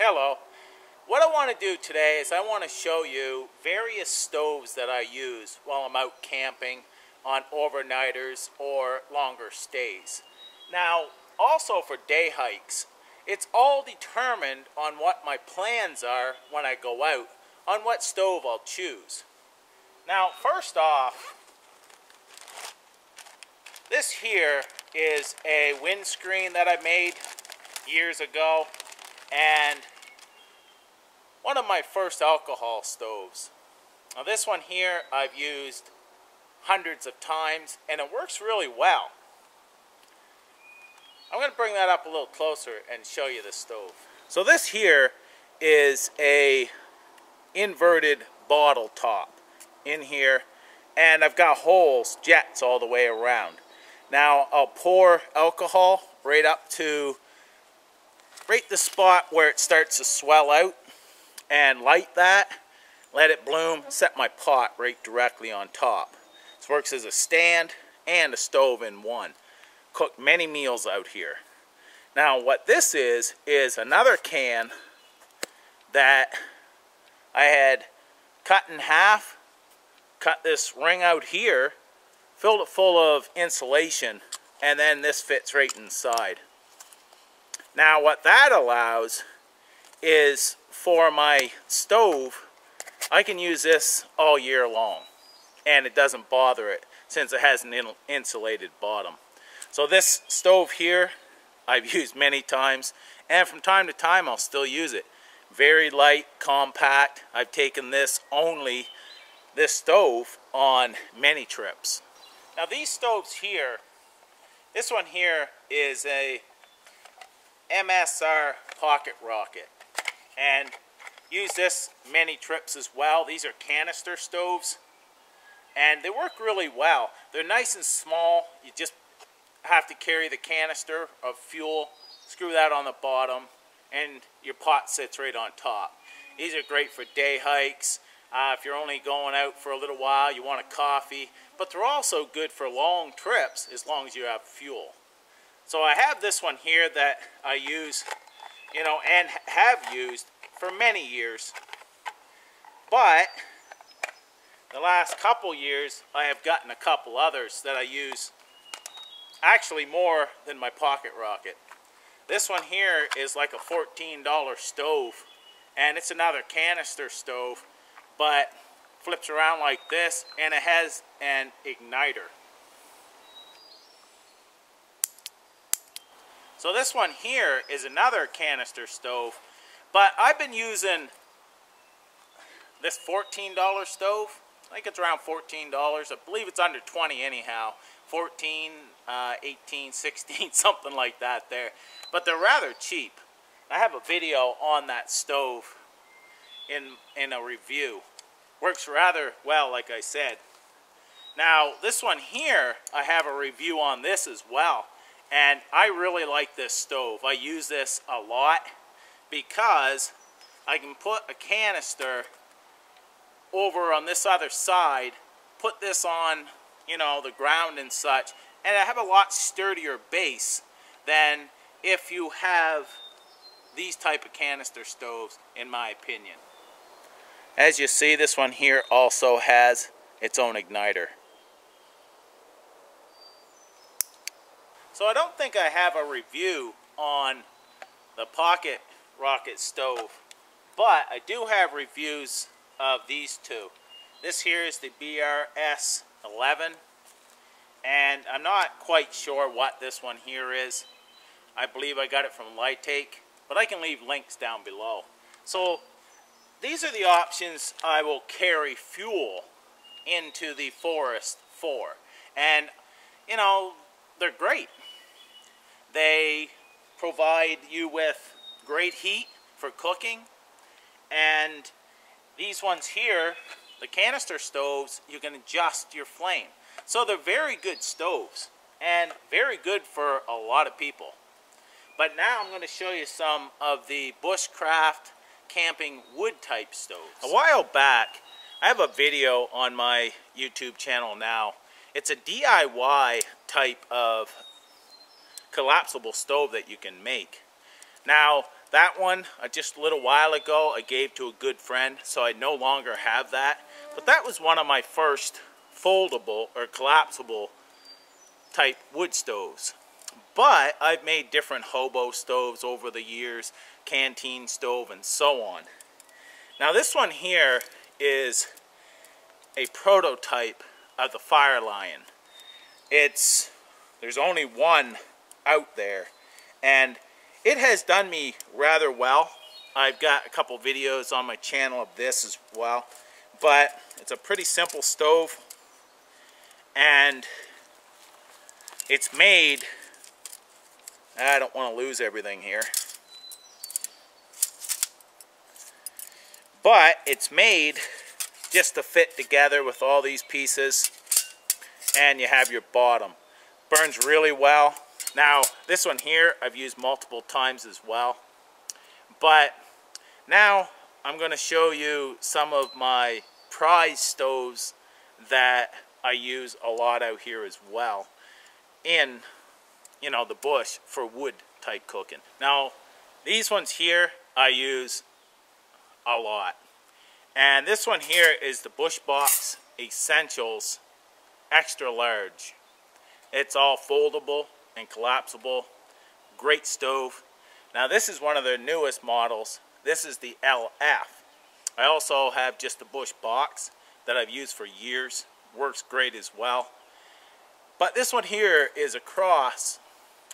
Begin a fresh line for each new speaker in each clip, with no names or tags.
Hello. What I want to do today is I want to show you various stoves that I use while I'm out camping on overnighters or longer stays. Now, also for day hikes, it's all determined on what my plans are when I go out, on what stove I'll choose. Now, first off, this here is a windscreen that I made years ago, and one of my first alcohol stoves. Now this one here I've used hundreds of times and it works really well. I'm going to bring that up a little closer and show you the stove. So this here is a inverted bottle top in here, and I've got holes, jets all the way around. Now I'll pour alcohol right up to the spot where it starts to swell out and light that, let it bloom, set my pot right directly on top. This works as a stand and a stove in one. Cook many meals out here. Now what this is another can that I had cut in half, cut this ring out here, filled it full of insulation, and then this fits right inside. Now what that allows is for my stove, I can use this all year long and it doesn't bother it since it has an insulated bottom. So this stove here I've used many times, and from time to time I'll still use it. Very light, compact. I've taken this stove on many trips. Now these stoves here, this one here is a MSR pocket rocket, and use this many trips as well. These are canister stoves and they work really well. They're nice and small. You just have to carry the canister of fuel, screw that on the bottom, and your pot sits right on top. These are great for day hikes. If you're only going out for a little while, you want a coffee, but they're also good for long trips as long as you have fuel. So I have this one here that I use, and have used for many years. But the last couple years, I have gotten a couple others that I use actually more than my pocket rocket. This one here is like a $14 stove, and it's another canister stove, but flips around like this, and it has an igniter. So this one here is another canister stove, but I've been using this $14 stove. I think it's around $14. I believe it's under 20 anyhow. 14, 18, 16, something like that there. But they're rather cheap. I have a video on that stove in a review. Works rather well, like I said. Now this one here, I have a review on this as well. And I really like this stove. I use this a lot because I can put a canister over on this other side, put this on, the ground and such, and I have a lot sturdier base than if you have these type of canister stoves, in my opinion. As you see, this one here also has its own igniter. So I don't think I have a review on the pocket rocket stove, but I do have reviews of these two. This here is the BRS-11, and I'm not quite sure what this one here is. I believe I got it from Lightake, but I can leave links down below. So these are the options I will carry fuel into the forest for, and they're great. They provide you with great heat for cooking, and these ones here, the canister stoves, you can adjust your flame. So they're very good stoves and very good for a lot of people. But now I'm going to show you some of the Bushcraft camping wood type stoves. A while back, I have a video on my YouTube channel now. It's a DIY type of collapsible stove that you can make. Now, That one, just a little while ago, I gave to a good friend, so I no longer have that. But that was one of my first foldable or collapsible type wood stoves. But I've made different hobo stoves over the years, canteen stove and so on. Now this one here is a prototype of the Fire Lion. There's only one out there, and it has done me rather well. I've got a couple videos on my channel of this as well, but it's a pretty simple stove, and it's made, I don't want to lose everything here, but it's made just to fit together with all these pieces, and you have your bottom. Burns really well. Now this one here I've used multiple times as well, but now I'm going to show you some of my prize stoves that I use a lot out here as well in, you know, the bush for wood type cooking. Now these ones here I use a lot, and this one here is the Bushbox Essentials Extra Large. It's all foldable and collapsible. Great stove. Now this is one of their newest models. This is the LF. I also have just the Bushbox that I've used for years. Works great as well. But this one here is a cross,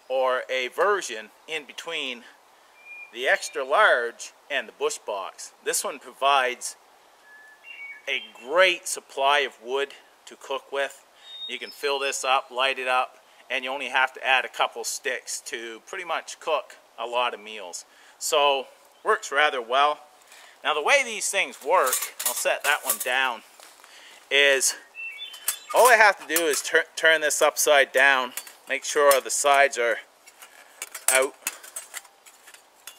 or a version in between the Extra Large and the Bushbox. This one provides a great supply of wood to cook with. You can fill this up, light it up, and you only have to add a couple sticks to pretty much cook a lot of meals. So, works rather well. Now the way these things work, I'll set that one down, is all I have to do is turn this upside down, make sure the sides are out,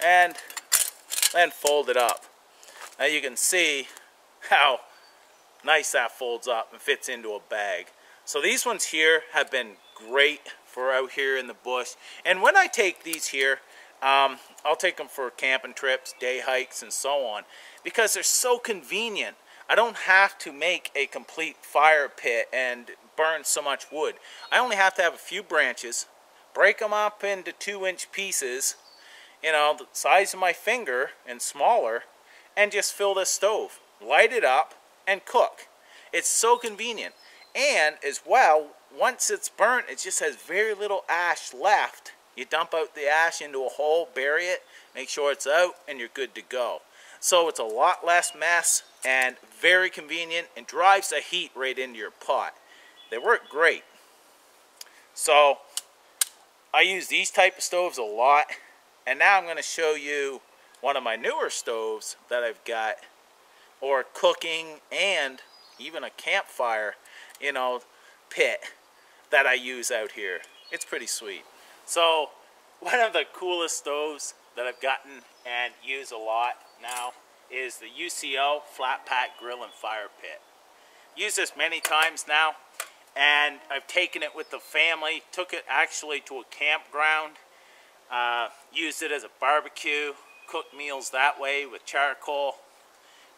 and then fold it up. Now you can see how nice that folds up and fits into a bag. So these ones here have been great for out here in the bush. And when I take these here, I'll take them for camping trips, day hikes, and so on, because they're so convenient. I don't have to make a complete fire pit and burn so much wood. I only have to have a few branches, break them up into 2-inch pieces, you know, the size of my finger and smaller, and just fill this stove, light it up, and cook. It's so convenient. And as well, once it's burnt, it just has very little ash left. You dump out the ash into a hole, bury it, make sure it's out, and you're good to go. So it's a lot less mess and very convenient, and drives the heat right into your pot. They work great. So I use these type of stoves a lot, and now I'm going to show you one of my newer stoves that I've got, or cooking and even a campfire, you know, pit that I use out here. It's pretty sweet. So one of the coolest stoves that I've gotten and use a lot now is the UCO Flat Pack Grill and Fire Pit. Used this many times now, and I've taken it with the family, took it actually to a campground, used it as a barbecue, cooked meals that way with charcoal.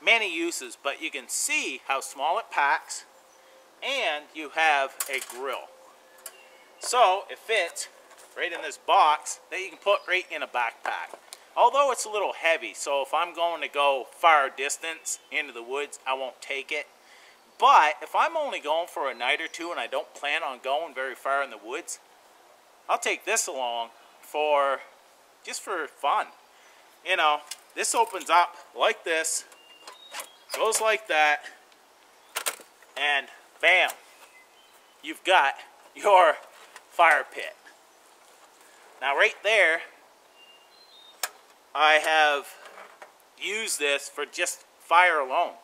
Many uses, but you can see how small it packs, and you have a grill. So it fits right in this box that you can put right in a backpack. Although it's a little heavy, so if I'm going to go far distance into the woods, I won't take it. But if I'm only going for a night or two and I don't plan on going very far in the woods, I'll take this along for just for fun. You know, this opens up like this, goes like that, and bam, you've got your fire pit. Now right there, I have used this for just fire alone.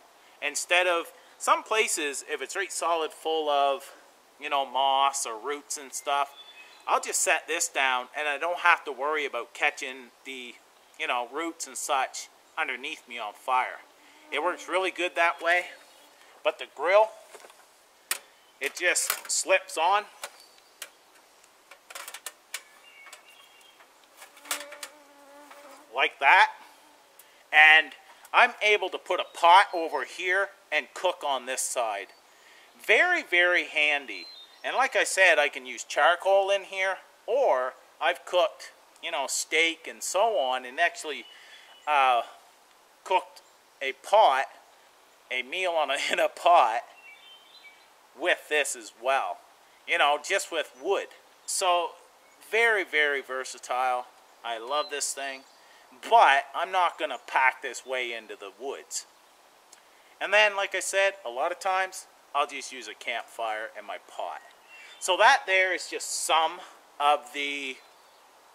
Instead of some places, if it's right solid full of, you know, moss or roots and stuff, I'll just set this down and I don't have to worry about catching the, you know, roots and such underneath me on fire. It works really good that way. But the grill, it just slips on. like that. And I'm able to put a pot over here and cook on this side. Very, very handy. And like I said, I can use charcoal in here, or I've cooked, you know, steak and so on, and actually cooked a pot, a meal in a pot with this as well. You know, just with wood. So, very, very versatile. I love this thing. But I'm not going to pack this way into the woods. And then, like I said, a lot of times, I'll just use a campfire and my pot. So that there is just some of the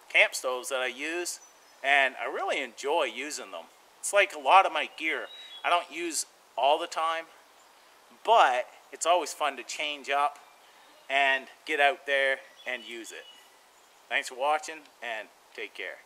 camp stoves that I use. And I really enjoy using them. It's like a lot of my gear I don't use all the time. But it's always fun to change up and get out there and use it. Thanks for watching, and take care.